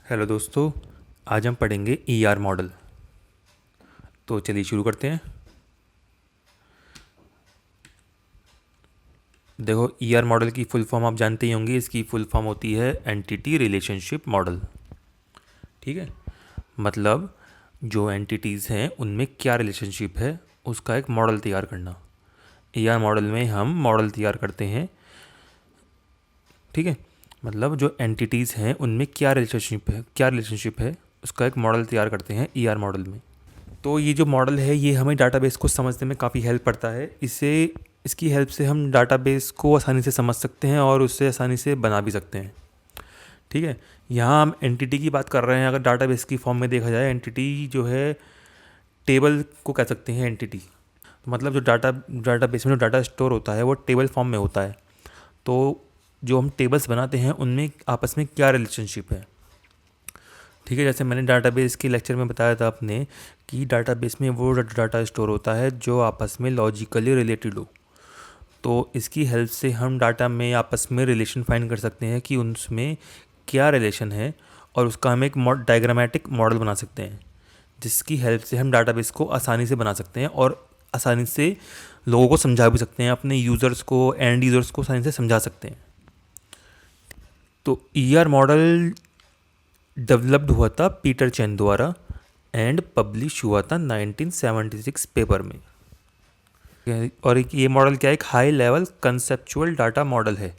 Hello दोस्तों, आज हम पढ़ेंगे ईआर मॉडल। तो चलिए शुरू करते हैं। देखो, ईआर मॉडल की फुल फॉर्म आप जानते ही होंगे। इसकी फुल फॉर्म होती है एंटिटी रिलेशनशिप मॉडल। ठीक है, मतलब जो एंटिटीज़ हैं उनमें क्या रिलेशनशिप है उसका एक मॉडल तैयार करना। ईआर मॉडल में हम मॉडल तैयार करते हैं। ठीक है, मतलब जो एंटिटीज़ हैं उनमें क्या रिलेशनशिप है उसका एक मॉडल तैयार करते हैं ईआर मॉडल में। तो ये जो मॉडल है ये हमें डाटाबेस को समझने में काफ़ी हेल्प करता है। इससे इसकी हेल्प से हम डाटाबेस को आसानी से समझ सकते हैं और उससे आसानी से बना भी सकते हैं। ठीक है, यहाँ हम एंटिटी की बात कर रहे हैं। अगर डाटाबेस की फॉर्म में देखा जाए, एंटिटी जो है टेबल को कह सकते हैं एंटिटी। तो मतलब जो डाटाबेस में जो डाटा स्टोर होता है वो टेबल फॉर्म में होता है। तो जो हम टेबल्स बनाते हैं उनमें आपस में क्या रिलेशनशिप है। ठीक है, जैसे मैंने डाटाबेस के लेक्चर में बताया था अपने कि डाटाबेस में वो डाटा स्टोर होता है जो आपस में लॉजिकली रिलेटेड हो। तो इसकी हेल्प से हम डाटा में आपस में रिलेशन फाइंड कर सकते हैं कि उनमें क्या रिलेशन है, और उसका हम एक डायग्रामेटिक मॉडल बना सकते हैं जिसकी हेल्प से हम डाटाबेस को आसानी से बना सकते हैं और आसानी से लोगों को समझा भी सकते हैं। अपने यूज़र्स को, एंड यूज़र्स को आसानी से समझा सकते हैं। तो ईआर मॉडल डेवलप्ड हुआ था पीटर चैन द्वारा एंड पब्लिश हुआ था 1976 पेपर में। और एक ये मॉडल क्या है, एक high level conceptual data model है।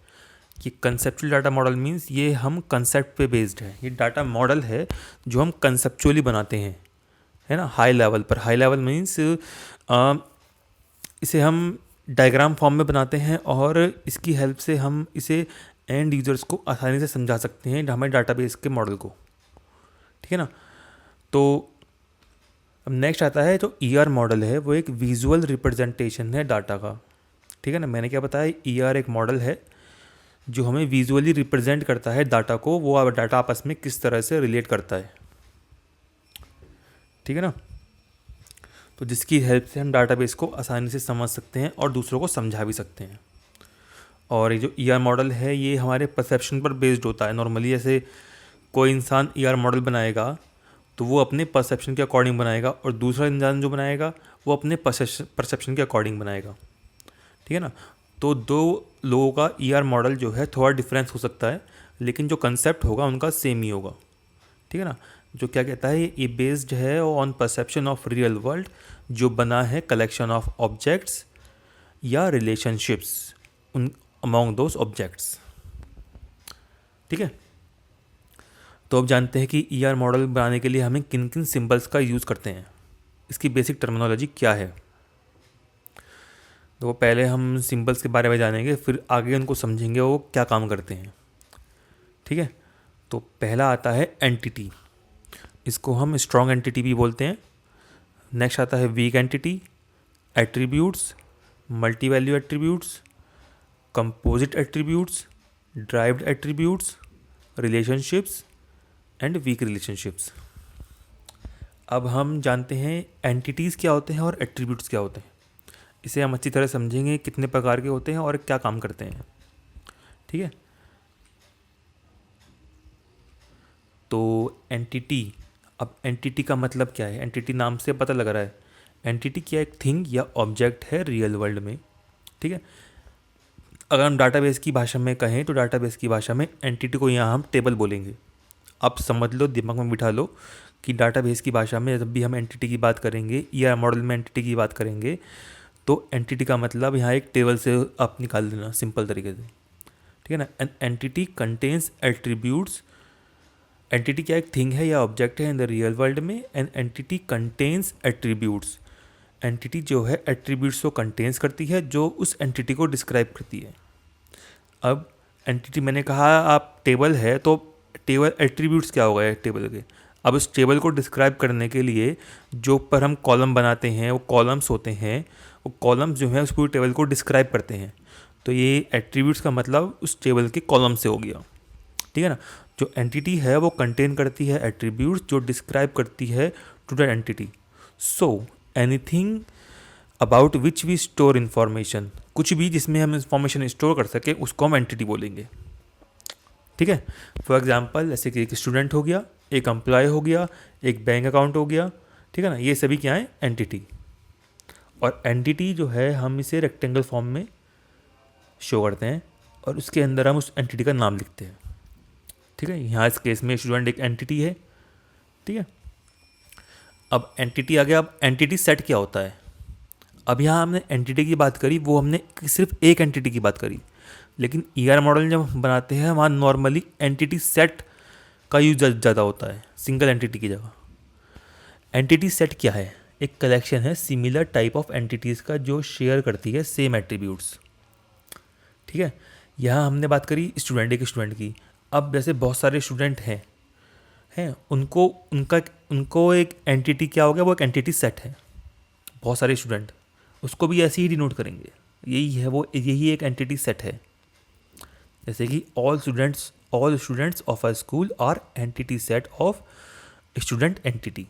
ये कंसेप्चुअल डाटा मॉडल मीन्स ये हम कंसेप्ट पे बेस्ड है। ये डाटा मॉडल है जो हम कंसेप्चुअली बनाते हैं, है ना, हाई लेवल पर। हाई लेवल मीन्स इसे हम डायग्राम फॉर्म में बनाते हैं और इसकी हेल्प से हम इसे एंड यूजर्स को आसानी से समझा सकते हैं हमारे डाटाबेस के मॉडल को। ठीक है ना। तो अब नेक्स्ट आता है, जो ईआर मॉडल है वो एक विजुअल रिप्रेजेंटेशन है डाटा का। ठीक है ना, मैंने क्या बताया, ईआर एक मॉडल है जो हमें विजुअली रिप्रेजेंट करता है डाटा को, वो डाटा आपस में किस तरह से रिलेट करता है। ठीक है ना, तो जिसकी हेल्प से हम डाटाबेस को आसानी से समझ सकते हैं और दूसरों को समझा भी सकते हैं। और ये जो ईआर मॉडल है ये हमारे परसेप्शन पर बेस्ड होता है। नॉर्मली ऐसे कोई इंसान ईआर मॉडल बनाएगा तो वो अपने परसेप्शन के अकॉर्डिंग बनाएगा, और दूसरा इंसान जो बनाएगा वो अपने परसेप्शन के अकॉर्डिंग बनाएगा। ठीक है ना, तो दो लोगों का ईआर मॉडल जो है थोड़ा डिफरेंस हो सकता है, लेकिन जो कंसेप्ट होगा उनका सेम ही होगा। ठीक है ना, जो क्या कहता है, ये बेस्ड है on perception of real world, जो बना है कलेक्शन ऑफ ऑब्जेक्ट्स या रिलेशनशिप्स उन अमॉन्ग दोज ऑब्जेक्ट्स। ठीक है, तो अब जानते हैं कि ईआर मॉडल बनाने के लिए हमें किन किन सिंबल्स का यूज़ करते हैं, इसकी बेसिक टर्मिनोलॉजी क्या है। तो पहले हम सिंबल्स के बारे में जानेंगे, फिर आगे उनको समझेंगे वो क्या काम करते हैं। ठीक है, तो पहला आता है एंटिटी। इसको हम स्ट्रॉन्ग एंटिटी भी बोलते हैं। नेक्स्ट आता है weak entity, attributes, multi value attributes, composite attributes, derived attributes, relationships and weak relationships. अब हम जानते हैं एंटिटीज़ क्या होते हैं और एट्रीब्यूट्स क्या होते हैं। इसे हम अच्छी तरह समझेंगे कितने प्रकार के होते हैं और क्या काम करते हैं। ठीक है, तो एंटिटी, अब एंटिटी का मतलब क्या है, एंटिटी नाम से पता लग रहा है। एंटिटी क्या एक थिंग या ऑब्जेक्ट है रियल वर्ल्ड में। ठीक है, अगर हम डाटाबेस की भाषा में कहें तो डाटाबेस की भाषा में एंटिटी को यहाँ हम टेबल बोलेंगे। आप समझ लो, दिमाग में बिठा लो कि डाटाबेस की भाषा में जब भी हम एंटिटी की बात करेंगे या मॉडल में एंटिटी की बात करेंगे तो एंटिटी का मतलब यहाँ एक टेबल से आप निकाल देना सिंपल तरीके से। ठीक है ना, an entity contains attributes. Entity क्या एक थिंग है या ऑब्जेक्ट है इन द रियल वर्ल्ड में, and entity contains attributes. Entity जो है एट्रीब्यूट्स को कंटेन्स करती है जो उस एंटिटी को डिस्क्राइब करती है। अब एंटिटी मैंने कहा आप टेबल है, तो टेबल एट्रीब्यूट्स क्या हो गए टेबल के। अब उस टेबल को डिस्क्राइब करने के लिए जो ऊपर हम कॉलम बनाते हैं वो कॉलम्स होते हैं। वो कॉलम्स जो है उस पूरी टेबल को डिस्क्राइब करते हैं। तो ये एट्रीब्यूट्स का मतलब उस टेबल के कॉलम से हो गया। ठीक है ना, जो एंटिटी है वो कंटेन करती है एट्रीब्यूट्स जो डिस्क्राइब करती है to that entity. So anything about which we store information, कुछ भी जिसमें हम इंफॉर्मेशन स्टोर कर सकें उसको हम एंटिटी बोलेंगे। ठीक है। फॉर एग्जांपल जैसे कि एक स्टूडेंट हो गया, एक एम्प्लॉय हो गया, एक बैंक अकाउंट हो गया, ठीक है ना, ये सभी क्या है, एंटिटी। और एंटिटी जो है हम इसे रेक्टेंगल फॉर्म में शो करते हैं और उसके अंदर हम उस एंटिटी का नाम लिखते हैं, ठीक है। यहाँ इस केस में स्टूडेंट एक एंटिटी है, ठीक है। अब एंटिटी आ गया। अब एंटिटी सेट क्या होता है? अब यहाँ हमने एंटिटी की बात करी, वो हमने सिर्फ एक एंटिटी की बात करी, लेकिन ईआर मॉडल जब हम बनाते हैं वहाँ नॉर्मली एंटिटी सेट का यूज ज़्यादा होता है सिंगल एंटिटी की जगह। एंटिटी सेट क्या है? एक कलेक्शन है सिमिलर टाइप ऑफ एंटिटीज़ का जो शेयर करती है सेम एट्रीब्यूट्स, ठीक है। यहाँ हमने बात करी स्टूडेंट, एक स्टूडेंट की। अब जैसे बहुत सारे स्टूडेंट हैं उनको एक एंटिटी क्या हो गया, वो एक एंटिटी सेट है। बहुत सारे स्टूडेंट, उसको भी ऐसे ही डिनोट करेंगे, यही एक एंटिटी सेट है। जैसे कि all students of a school are entity set of student entity,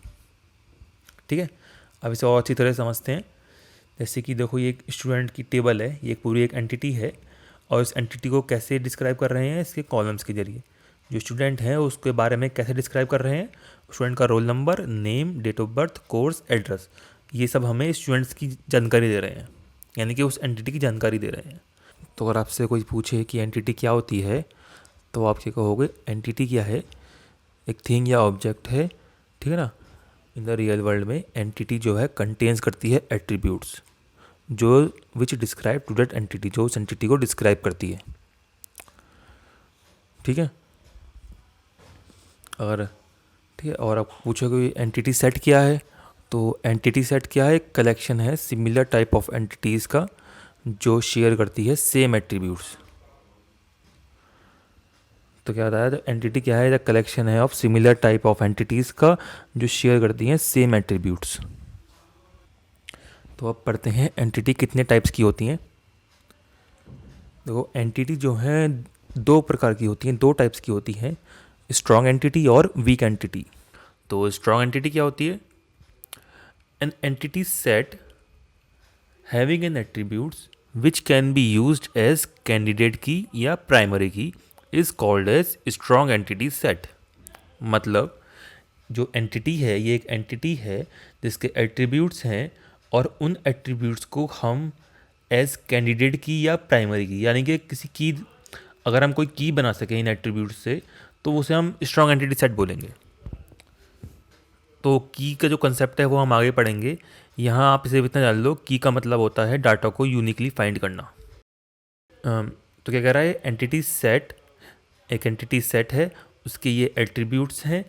ठीक है। अब इसे और अच्छी तरह समझते हैं। जैसे कि देखो, ये एक स्टूडेंट की टेबल है, ये पूरी एक एंटिटी है, और इस एंटिटी को कैसे डिस्क्राइब कर रहे हैं, इसके कॉलम्स के जरिए। जो स्टूडेंट है उसके बारे में कैसे डिस्क्राइब कर रहे हैं, स्टूडेंट का roll number, name, date of birth, course, address, ये सब हमें स्टूडेंट्स की जानकारी दे रहे हैं, यानी कि उस एंटिटी की जानकारी दे रहे हैं। तो अगर आपसे कोई पूछे कि एंटिटी क्या होती है, तो आप क्या कहोगे? एंटिटी क्या है? एक थिंग या ऑब्जेक्ट है, ठीक है ना। इन द रियल वर्ल्ड में एंटिटी जो है कंटेन्स करती है एट्रीब्यूट्स जो which describe to that entity, जो उस एंटिटी को डिस्क्राइब करती है, ठीक है। और ठीक है, और आप पूछोगे एंटिटी सेट क्या है, तो एंटिटी सेट क्या है? एक कलेक्शन है सिमिलर टाइप ऑफ एंटिटीज़ का जो शेयर करती है सेम एट्रीब्यूट्स। तो क्या बताया? तो एंटिटी क्या है? द कलेक्शन है of similar type of entities का जो शेयर करती हैं सेम एट्रीब्यूट्स। तो अब पढ़ते हैं एंटिटी कितने टाइप्स की होती हैं। देखो, एंटिटी जो है दो प्रकार की होती हैं, दो टाइप्स की होती हैं, स्ट्रॉन्ग एंटिटी और वीक एंटिटी। तो स्ट्रॉन्ग एंटिटी क्या होती है? An entity set having an attributes which can be used as candidate key या primary key is called as strong entity set. मतलब जो एंटिटी है, ये एक एंटिटी है जिसके एट्रीब्यूट्स हैं, और उन एट्रीब्यूट्स को हम एज कैंडिडेट की या प्राइमरी की, यानी कि किसी की, अगर हम कोई की बना सकें इन एट्रीब्यूट्स से, तो उसे हम स्ट्रॉन्ग एंटिटी सेट बोलेंगे। तो की का जो कंसेप्ट है वो हम आगे पढ़ेंगे। यहाँ आप इसे इतना जान लो, की का मतलब होता है डाटा को यूनिकली फाइंड करना। तो क्या कह रहा है? एंटिटी सेट एक एंटिटी सेट है, उसके ये एट्रीब्यूट्स हैं,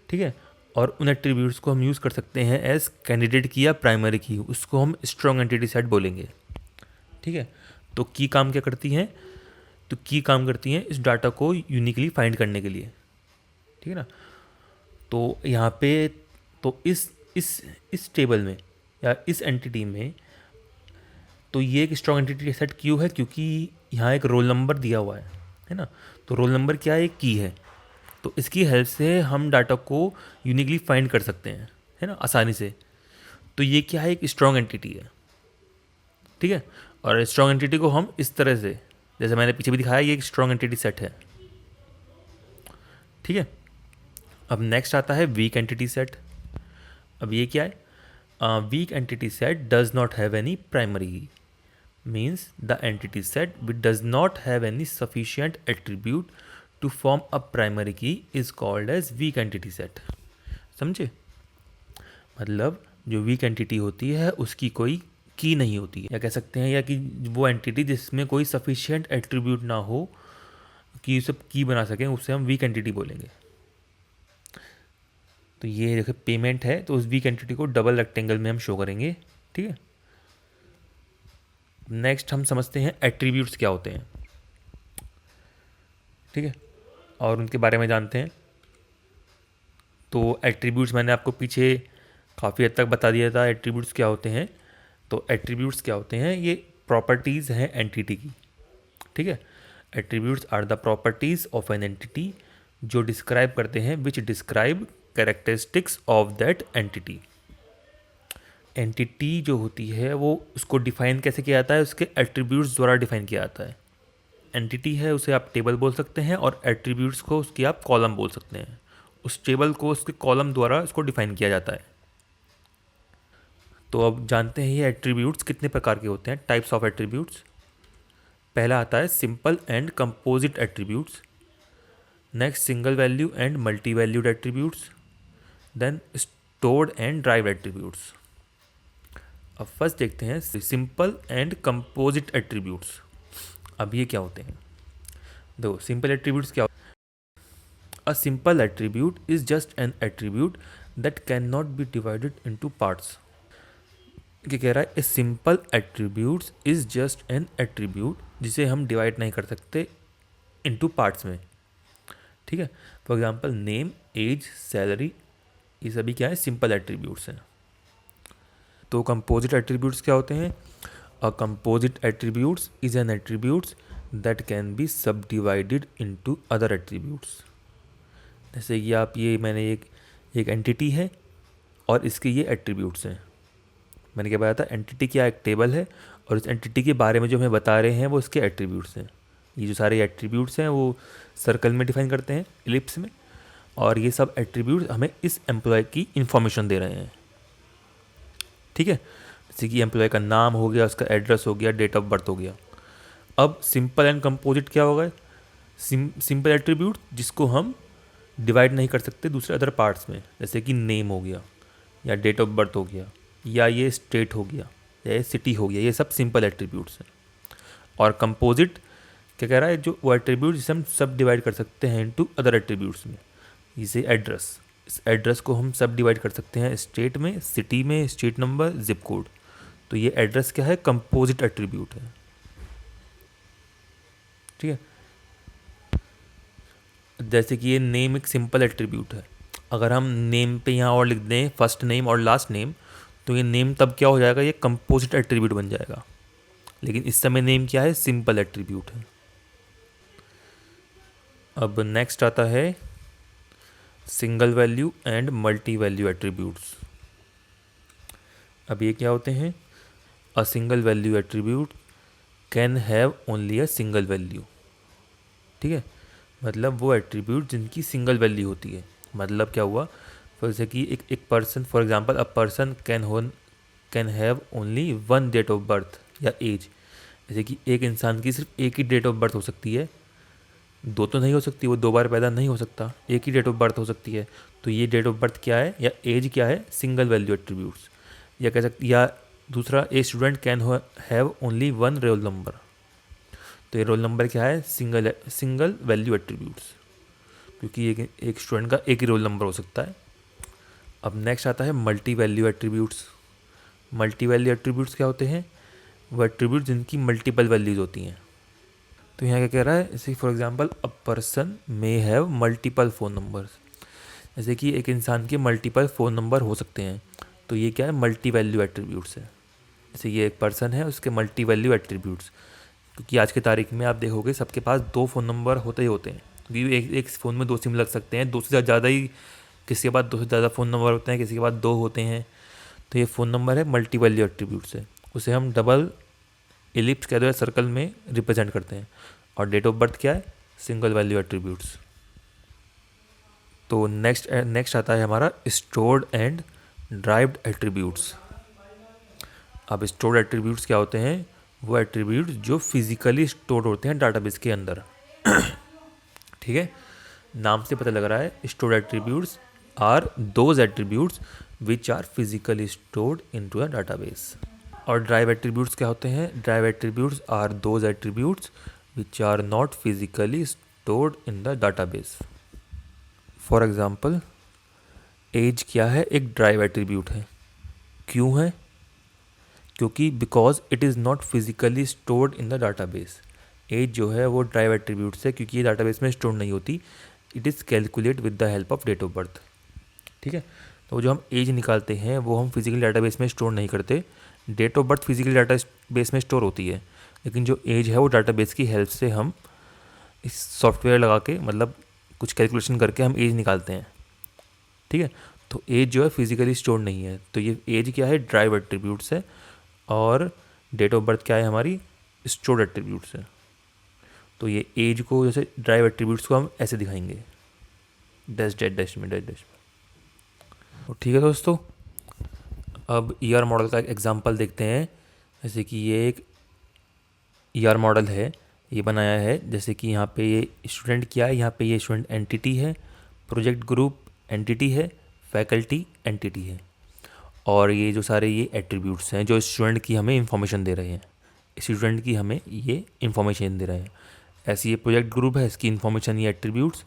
ठीक है, और उन एट्रीब्यूट्स को हम यूज़ कर सकते हैं एज कैंडिडेट की या प्राइमरी की, उसको हम स्ट्रॉन्ग एंटिटी सेट बोलेंगे, ठीक है। तो की काम क्या करती हैं? तो की काम करती हैं इस डाटा को यूनिकली फाइंड करने के लिए, ठीक है ना। तो यहाँ पे तो इस टेबल में या इस एंटिटी में, तो ये एक स्ट्रॉन्ग एंटिटी सेट क्यों है? क्योंकि यहाँ एक रोल नंबर दिया हुआ है ना। तो रोल नंबर क्या है? एक की है। तो इसकी हेल्प से हम डाटा को यूनिकली फाइंड कर सकते हैं, है ना, आसानी से। तो ये क्या है? एक स्ट्रॉन्ग एंटिटी है, ठीक है। और स्ट्रॉन्ग एंटिटी को हम इस तरह से, जैसे मैंने पीछे भी दिखाया, ये एक स्ट्रॉन्ग एंटिटी सेट है, ठीक है। अब नेक्स्ट आता है वीक एंटिटी सेट। अब ये क्या है? Weak entity set does not have any primary, means the entity set which does not have any sufficient attribute to form a primary key is called as weak entity set. समझे? मतलब जो weak entity होती है उसकी कोई की नहीं होती है, या कह सकते हैं, या कि वो एंटिटी जिसमें कोई सफिशिएंट एट्रीब्यूट ना हो कि उसे की बना सकें, उससे हम वीक एंटिटी बोलेंगे। तो ये देखो पेमेंट है, तो उस वीक एंटिटी को डबल रेक्टेंगल में हम शो करेंगे, ठीक है। नेक्स्ट हम समझते हैं एट्रीब्यूट्स क्या होते हैं, ठीक है, और उनके बारे में जानते हैं। तो एट्रीब्यूट्स मैंने आपको पीछे काफ़ी हद तक बता दिया था एट्रीब्यूट्स क्या होते हैं। तो एट्रीब्यूट्स क्या होते हैं? ये प्रॉपर्टीज़ हैं एंटिटी की, ठीक है। Attributes are the properties of an entity जो डिस्क्राइब करते हैं, which describe characteristics of that entity. Entity जो होती है वो उसको डिफाइन कैसे किया जाता है? उसके एट्रीब्यूट्स द्वारा डिफाइन किया जाता है। एंटिटी है उसे आप टेबल बोल सकते हैं और एट्रीब्यूट्स को उसकी आप कॉलम बोल सकते हैं। उस टेबल को उसके कॉलम द्वारा इसको डिफाइन किया जाता है। तो अब जानते हैं ये एट्रीब्यूट्स कितने प्रकार के होते हैं, टाइप्स ऑफ एट्रीब्यूट्स। पहला आता है simple and composite attributes, next single value and multi valued attributes, then stored and derived attributes. अब फर्स्ट देखते हैं सिंपल एंड कंपोजिट एट्रीब्यूट्स। अब ये क्या होते हैं, दो सिंपल एट्रीब्यूट्स क्या। A simple attribute is just an attribute that can not be divided into parts. क्या कह रहा है, a simple attributes is just an attribute जिसे हम डिवाइड नहीं कर सकते इनटू पार्ट्स में। ठीक है, for example name, age, salary, ये सभी क्या है, सिंपल एट्रीब्यूट्स हैं। तो कंपोजिट एट्रीब्यूट्स क्या होते हैं, a composite attributes is an attributes that can be सब डिवाइडेड इनटू अदर एट्रीब्यूट्स। जैसे कि आप ये मैंने एक एंटिटी है और इसके ये एट्रीब्यूट्स हैं। मैंने क्या बताया था, एंटिटी क्या एक टेबल है और इस एंटिटी के बारे में जो हमें बता रहे हैं वो इसके एट्रीब्यूट्स हैं। ये जो सारे एट्रीब्यूट्स हैं वो सर्कल में डिफाइन करते हैं, इलिप्स में, और ये सब एट्रीब्यूट्स हमें इस एम्प्लॉय की इंफॉर्मेशन दे रहे हैं। ठीक है, जैसे कि एम्प्लॉय का नाम हो गया, उसका एड्रेस हो गया, डेट ऑफ बर्थ हो गया। अब सिंपल एंड कंपोजिट क्या होगा, सिंपल एट्रीब्यूट जिसको हम डिवाइड नहीं कर सकते दूसरे अदर पार्ट्स में, जैसे कि नेम हो गया या डेट ऑफ बर्थ हो गया या ये स्टेट हो गया या ये सिटी हो गया, ये सब सिंपल एट्रीब्यूट्स हैं। और कंपोजिट क्या कह रहा है, जो वो एट्रीब्यूट जिसे हम सब डिवाइड कर सकते हैं इनटू अदर एट्रीब्यूट्स में। जैसे एड्रेस, इस एड्रेस को हम सब डिवाइड कर सकते हैं स्टेट में, सिटी में, स्ट्रीट नंबर, जिप कोड। तो ये एड्रेस क्या है, कंपोजिट एट्रीब्यूट है। ठीक है, जैसे कि ये नेम एक सिंपल एट्रीब्यूट है। अगर हम नेम पे यहाँ और लिख दें फर्स्ट नेम और लास्ट नेम, तो ये नेम तब क्या हो जाएगा, ये कंपोजिट एट्रीब्यूट बन जाएगा। लेकिन इस समय नेम क्या है, सिंपल एट्रीब्यूट है। अब नेक्स्ट आता है single value and multi value attributes. अब ये क्या होते हैं, a single value attribute can have only a single value. ठीक है, मतलब वो एट्रीब्यूट जिनकी सिंगल वैल्यू होती है। मतलब क्या हुआ, जैसे कि एक person, for example a person can have only one date of birth या एज। जैसे कि एक इंसान की सिर्फ एक ही डेट ऑफ बर्थ हो सकती है, दो तो नहीं हो सकती, वो दो बार पैदा नहीं हो सकता, एक ही डेट ऑफ बर्थ हो सकती है। तो ये डेट ऑफ बर्थ क्या है या एज क्या है, सिंगल वैल्यू एट्रीब्यूट्स। या कह सकते, या दूसरा, a student can have only one roll number. तो ये रोल नंबर क्या है, सिंगल वैल्यू एट्रीब्यूट्स, क्योंकि एक स्टूडेंट का एक ही रोल नंबर हो सकता है। अब नेक्स्ट आता है multi value attributes. Multi value attributes क्या होते हैं, वो एट्रीब्यूट जिनकी मल्टीपल वैल्यूज होती हैं। तो यहाँ क्या कह रहा है, जैसे for example a person may have multiple phone numbers. जैसे कि एक इंसान के मल्टीपल फ़ोन नंबर हो सकते हैं, तो ये क्या है, मल्टी वैल्यू एट्रीब्यूट्स है। जैसे ये एक पर्सन है, उसके मल्टी वैल्यू एट्रीब्यूट्स, क्योंकि आज की तारीख में आप देखोगे सबके पास दो फ़ोन नंबर होते ही होते हैं, क्योंकि एक फ़ोन में दो सिम लग सकते हैं, दो से ज़्यादा ही, किसी के पास दो से ज़्यादा फ़ोन नंबर होते हैं, किसी के पास दो होते हैं। तो ये फ़ोन नंबर है, मल्टी वैल्यू एट्रीब्यूट्स है, उसे हम डबल इलिप्स कह दो या सर्कल में रिप्रेजेंट करते हैं। और डेट ऑफ बर्थ क्या है, सिंगल वैल्यू एट्रीब्यूट्स। तो नेक्स्ट आता है हमारा स्टोर्ड एंड ड्राइव्ड एट्रीब्यूट्स। अब स्टोर्ड एट्रीब्यूट्स क्या होते हैं, वो एट्रीब्यूट्स जो फिजिकली स्टोर होते हैं डाटाबेस के अंदर। ठीक है, नाम से पता लग रहा है, stored attributes are those attributes which are physically stored into a database. और ड्राइव एट्रीब्यूट्स क्या होते हैं, derived attributes are those attributes which are not physically stored in the database. For example, age क्या है, एक ड्राइव एट्रीब्यूट है। क्यों है, क्योंकि because it is not physically stored in the database. Age जो है वो ड्राइव एट्रीब्यूट है, क्योंकि ये डाटाबेस में स्टोर नहीं होती। It is calculate with the help of date of birth. ठीक है, तो जो हम एज निकालते हैं वो हम फिजिकल डाटाबेस में स्टोर नहीं करते। Date of birth physical database में स्टोर होती है, लेकिन जो एज है वो डाटाबेस की हेल्प से हम इस सॉफ्टवेयर लगा के, मतलब कुछ कैलकुलेशन करके हम एज निकालते हैं। ठीक है, तो एज जो है फिजिकली स्टोर नहीं है। तो ये एज क्या है, ड्राइव एट्रीब्यूट्स है, और डेट ऑफ बर्थ क्या है, हमारी स्टोर्ड एट्रीब्यूट्स है। तो ये एज को जैसे ड्राइव एट्रीब्यूट्स को हम ऐसे दिखाएंगे, डैश डैश डैश में, डैश डैश में। तो ठीक है दोस्तों, अब ईआर मॉडल का एक एग्जांपल देखते हैं। जैसे कि ये एक ईआर मॉडल है, ये बनाया है। जैसे कि यहाँ पे ये स्टूडेंट क्या है, यहाँ पे ये स्टूडेंट एंटिटी है, प्रोजेक्ट ग्रुप एंटिटी है, फैकल्टी एंटिटी है, और ये जो सारे ये एट्रीब्यूट्स हैं जो स्टूडेंट की हमें इंफॉर्मेशन दे रहे हैं, स्टूडेंट की हमें ये इंफॉर्मेशन दे रहे हैं। ऐसे ये प्रोजेक्ट ग्रुप है, इसकी इन्फॉर्मेशन ये एट्रीब्यूट्स,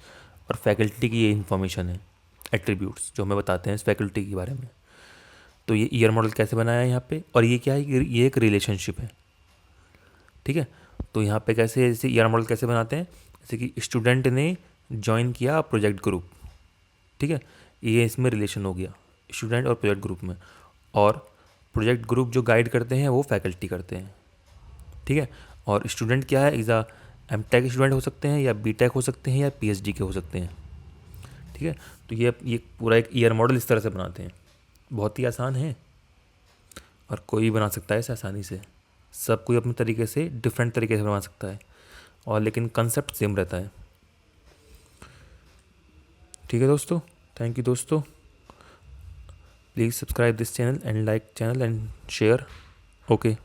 और फैकल्टी की ये इन्फॉर्मेशन है, एट्रीब्यूट्स जो हमें बताते हैं इस फैकल्टी के बारे में। तो ये ईआर मॉडल कैसे बनाया है यहाँ पे, और ये क्या है, ये एक रिलेशनशिप है। ठीक है, तो यहाँ पे कैसे जैसे ईआर मॉडल कैसे बनाते हैं, जैसे कि स्टूडेंट ने ज्वाइन किया प्रोजेक्ट ग्रुप, ठीक है, ये इसमें रिलेशन हो गया स्टूडेंट और प्रोजेक्ट ग्रुप में, और प्रोजेक्ट ग्रुप जो गाइड करते हैं वो फैकल्टी करते हैं। ठीक है, और स्टूडेंट क्या है, इज़ एमटेक स्टूडेंट हो सकते हैं, या बीटेक हो सकते हैं, या पीएचडी के हो सकते हैं। ठीक है, तो ये पूरा एक ईआर मॉडल इस तरह से बनाते हैं। बहुत ही आसान है और कोई भी बना सकता है इसे आसानी से, सब कोई अपने तरीके से डिफरेंट तरीके से बना सकता है, और लेकिन कंसेप्ट सेम रहता है। ठीक है दोस्तों, थैंक यू दोस्तों, please subscribe this channel and like channel and share. Okay.